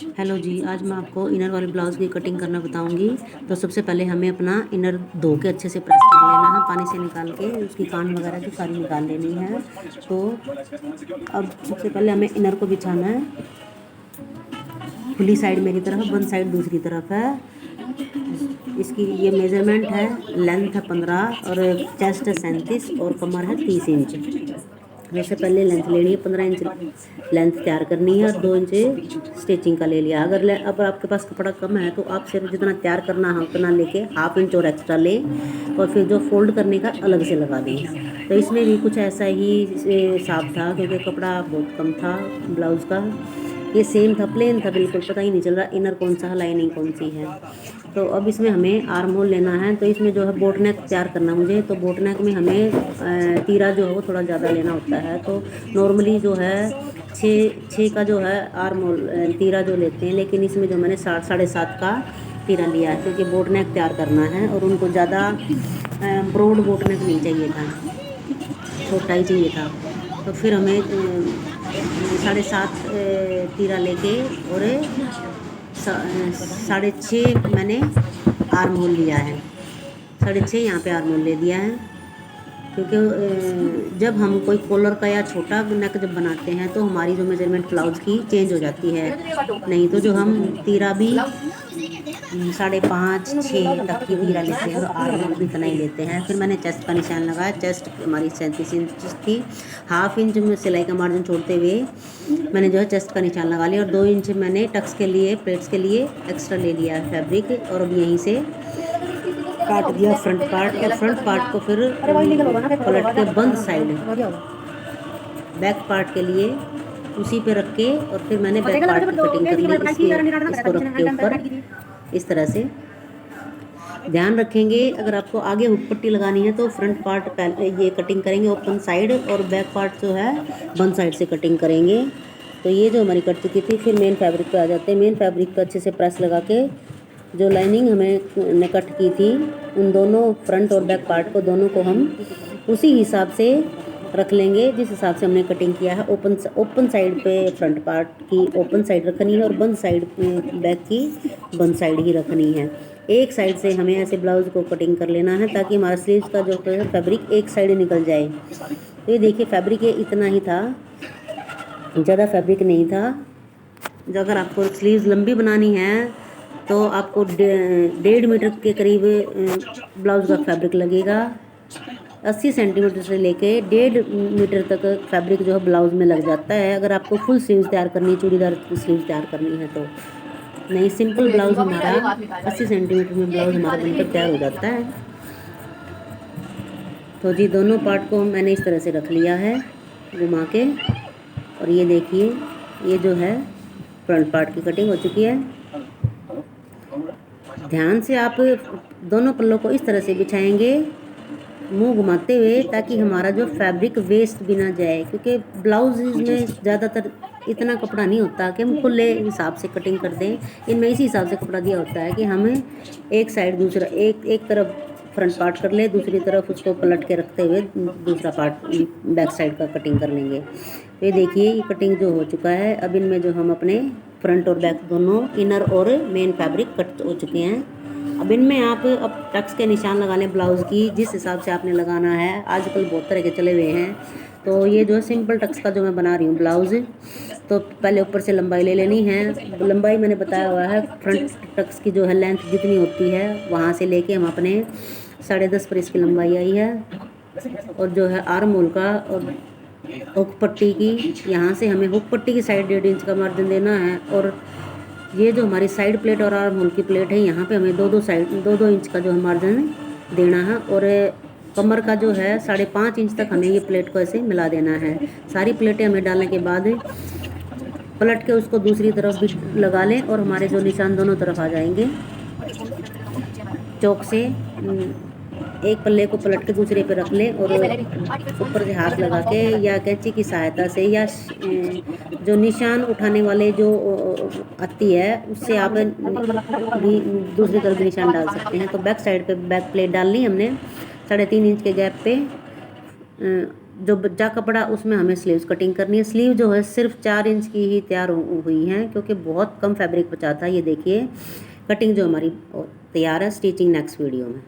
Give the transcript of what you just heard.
Hello जी, आज मैं आपको इनर वाले ब्लाउज़ की कटिंग करना बताऊंगी। तो सबसे पहले हमें अपना इनर धो के अच्छे से प्रेस कर लेना है, पानी से निकाल के उसकी कान वगैरह जो सारी निकाल लेनी है। तो अब सबसे पहले हमें इनर को बिछाना है। खुली साइड मेरी तरफ, बंद साइड दूसरी तरफ है। इसकी ये मेजरमेंट है, लेंथ है 15 और चेस्ट है 37 और कमर है 30 इंच। सबसे पहले लेंथ लेनी है, 15 इंच लेंथ तैयार करनी है और 2 इंच स्टिचिंग का ले लिया। अगर अब आपके पास कपड़ा कम है तो आप सिर्फ जितना तैयार करना है उतना लेके हाफ इंच और एक्स्ट्रा लें और फिर जो फोल्ड करने का अलग से लगा दें। तो इसमें भी कुछ ऐसा ही हिसाब था, क्योंकि कपड़ा बहुत कम था ब्लाउज़ का। ये सेम था, प्लेन था बिल्कुल, पता ही नहीं चल रहा इनर कौन सा है लाइनिंग कौन सी है। तो अब इसमें हमें आर्म होल लेना है। तो इसमें जो है बोट नेक तैयार करना मुझे। तो बोट नेक में हमें तीरा जो है वो थोड़ा ज़्यादा लेना होता है। तो नॉर्मली जो है छः का जो है आर्म होल तीरा जो लेते हैं, लेकिन इसमें जो मैंने 7.5 का तीरा लिया है, क्योंकि बोट नेक तैयार करना है और उनको ज़्यादा ब्रॉड बोट नेक नहीं चाहिए था, छोटा ही चाहिए था। तो फिर हमें 7.5 तीरा लेके और 6.5 मैंने आर्म होल लिया है। 6.5 यहाँ पे आर्म होल ले दिया है, क्योंकि जब हम कोई कॉलर का या छोटा नेक जब बनाते हैं तो हमारी जो मेजरमेंट ब्लाउज की चेंज हो जाती है। नहीं तो जो हम तीरा भी 5.5-6 तक की तीरा लेते हैं और आर्म होल भी इतना ही लेते हैं। फिर मैंने चेस्ट का निशान लगाया। चेस्ट हमारी 37 इंच थी, हाफ इंच में सिलाई का मार्जिन छोड़ते हुए मैंने जो है चेस्ट का निशान लगा लिया और 2 इंच मैंने टक्स के लिए, प्लेट्स के लिए एक्स्ट्रा ले लिया फैब्रिक। और अब यहीं से काट दिया फ्रंट पार्ट और फ्रंट पार्ट को फिर पलट के बंद साइड बैक पार्ट के लिए उसी पे रख के और फिर मैंने बैक पार्ट की कटिंग कर ली। इसको रख के ऊपर इस तरह से ध्यान रखेंगे। अगर आपको आगे हुक पट्टी लगानी है तो फ्रंट पार्ट पहले ये कटिंग करेंगे ओपन साइड और बैक पार्ट जो है बंद साइड से कटिंग करेंगे। तो ये जो हमारी कट चुकी थी, फिर मेन फैब्रिक पे आ जाते हैं। मेन फैब्रिक पे अच्छे से प्रेस लगा के जो लाइनिंग हमें कट की थी उन दोनों फ्रंट और बैक पार्ट को दोनों को हम उसी हिसाब से रख लेंगे जिस हिसाब से हमने कटिंग किया है। ओपन साइड पे फ्रंट पार्ट की ओपन साइड रखनी है और बंद साइड बैक की बंद साइड ही रखनी है। एक साइड से हमें ऐसे ब्लाउज को कटिंग कर लेना है ताकि हमारा स्लीव्स का जो फैब्रिक एक साइड निकल जाए। तो ये देखिए फैब्रिक ये इतना ही था, ज़्यादा फैब्रिक नहीं था। जो अगर आपको स्लीव्स लंबी बनानी है तो आपको 1.5 मीटर के करीब ब्लाउज का फैब्रिक लगेगा। 80 सेंटीमीटर से लेके 1.5 मीटर तक फैब्रिक जो है ब्लाउज में लग जाता है, अगर आपको फुल स्लीव्स तैयार करनी, चूड़ीदार स्लीव्स तैयार करनी है तो। नहीं, सिंपल ब्लाउज हमारा 80 सेंटीमीटर में ब्लाउज हमारा बनकर तैयार हो जाता है। तो जी दोनों पार्ट को मैंने इस तरह से रख लिया है घुमा के। और ये देखिए ये जो है फ्रंट पार्ट की कटिंग हो चुकी है। ध्यान से आप दोनों पल्लों को इस तरह से बिछाएंगे मुंह घुमाते हुए, ताकि हमारा जो फैब्रिक वेस्ट भी ना जाए, क्योंकि ब्लाउज में ज़्यादातर इतना कपड़ा नहीं होता कि हम खुले हिसाब से कटिंग कर दें। इनमें इसी हिसाब से कपड़ा दिया होता है कि हमें एक साइड दूसरा एक तरफ फ्रंट पार्ट कर ले, दूसरी तरफ उसको पलट के रखते हुए दूसरा पार्ट बैक साइड का कटिंग कर लेंगे। तो ये देखिए ये कटिंग जो हो चुका है। अब इनमें जो हम अपने फ्रंट और बैक दोनों इनर और मेन फैब्रिक कट हो चुके हैं। अब इनमें आप अब टक्स के निशान लगा लें ब्लाउज़ की, जिस हिसाब से आपने लगाना है। आजकल बहुत तरह के चले हुए हैं। तो ये जो है सिंपल टक्स का जो मैं बना रही हूँ ब्लाउज़, तो पहले ऊपर से लंबाई ले लेनी है। लंबाई मैंने बताया हुआ है, फ्रंट टक्स की जो है लेंथ जितनी होती है वहाँ से लेके हम अपने 10.5 पर इसकी लंबाई आई है। और जो है आर्म होल का और हुक पट्टी की, यहाँ से हमें हुक पट्टी की साइड 1.5 इंच का मार्जिन देना है। और ये जो हमारी साइड प्लेट और आर्म होल की प्लेट है, यहाँ पे हमें 2-2 इंच का जो है मार्जिन देना है। और कमर का जो है 5.5 इंच तक हमें ये प्लेट को ऐसे मिला देना है। सारी प्लेटें हमें डालने के बाद पलट के उसको दूसरी तरफ भी लगा लें और हमारे जो निशान दोनों तरफ आ जाएंगे। चौक से एक पल्ले को पलट के दूसरे पे रख लें और ऊपर से हाथ लगा के या कैंची की सहायता से या जो निशान उठाने वाले जो आती है उससे आप भी दूसरी तरफ भी निशान डाल सकते हैं। तो बैक साइड पे बैक प्लेट डालनी हमने 3.5 इंच के गैप पे जो बचा कपड़ा उसमें हमें स्लीव्स कटिंग करनी है। स्लीव जो है सिर्फ 4 इंच की ही तैयार हुई हैं क्योंकि बहुत कम फैब्रिक बचा था। ये देखिए कटिंग जो हमारी तैयार है। स्टिचिंग नेक्स्ट वीडियो में।